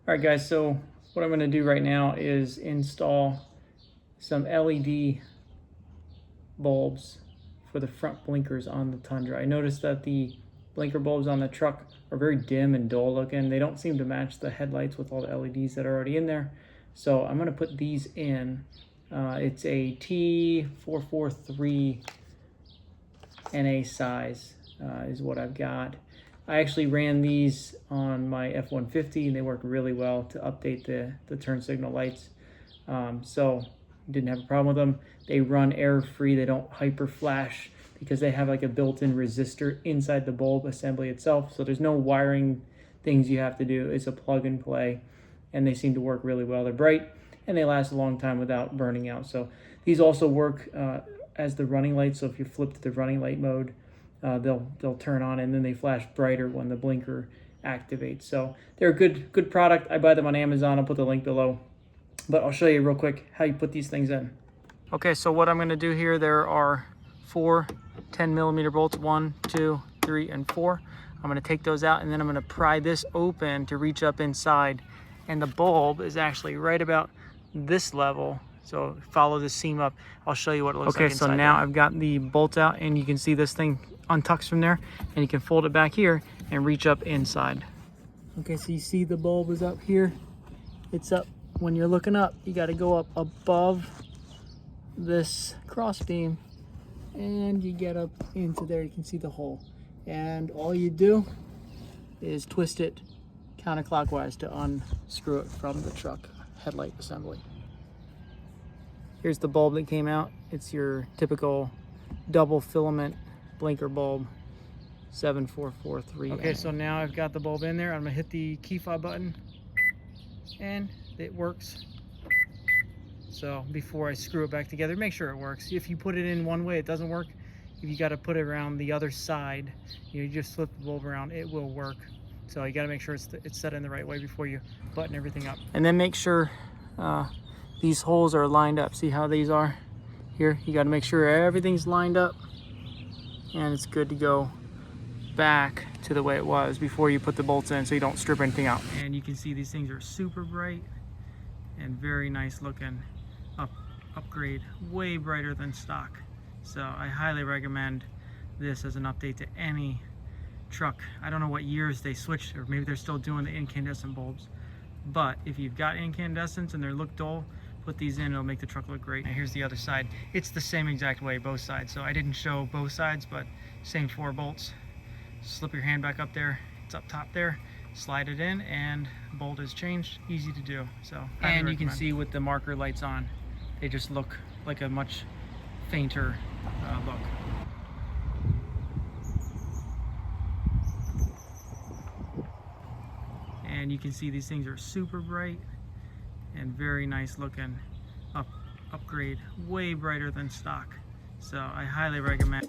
Alright guys, so what I'm going to do right now is install some LED bulbs for the front blinkers on the Tundra. I noticed that the blinker bulbs on the truck are very dim and dull looking. They don't seem to match the headlights with all the LEDs that are already in there. So I'm going to put these in. It's a T443 NA size is what I've got. I actually ran these on my F-150 and they worked really well to update the turn signal lights. So didn't have a problem with them. They run error free. They don't hyper flash because they have like a built-in resistor inside the bulb assembly itself. So there's no wiring things you have to do. It's a plug and play, and they seem to work really well. They're bright and they last a long time without burning out. So these also work as the running lights. So if you flip to the running light mode, they'll turn on and then they flash brighter when the blinker activates. So they're a good product. I buy them on Amazon. I'll put the link below, but I'll show you real quick how you put these things in. Okay, so what I'm going to do here, there are 4 10mm bolts, 1, 2, 3, and 4. I'm going to take those out and then I'm going to pry this open to reach up inside, and the bulb is actually right about this level. So follow the seam up. I'll show you what it looks like inside. Okay, so now I've got the bolt out and you can see this thing untucks from there, and you can fold it back here and reach up inside. Okay, so you see the bulb is up here. It's up. When you're looking up, you got to go up above this cross beam and you get up into there. You can see the hole, and all you do is twist it counterclockwise to unscrew it from the truck headlight assembly. Here's the bulb that came out. It's your typical double filament blinker bulb, 7443. Okay, so now I've got the bulb in there. I'm gonna hit the key fob button and it works. So before I screw it back together, make sure it works. If you put it in one way, it doesn't work. If you got to put it around the other side, you just flip the bulb around, it will work. So you got to make sure it's set in the right way before you button everything up. And then make sure these holes are lined up. See how these are here? You got to make sure everything's lined up and it's good to go back to the way it was before you put the bolts in, so you don't strip anything out. And you can see these things are super bright and very nice looking. Upgrade, way brighter than stock. So I highly recommend this as an update to any truck. I don't know what years they switched, or maybe they're still doing the incandescent bulbs, but if you've got incandescents and they look dull, put these in, it'll make the truck look great. And here's the other side. It's the same exact way, both sides. So I didn't show both sides, but same 4 bolts. Slip your hand back up there. It's up top there. Slide it in and bolt is changed. Easy to do. So, and you can see with the marker lights on, they just look like a much fainter look. And you can see these things are super bright and very nice looking. Upgrade, way brighter than stock. So I highly recommend.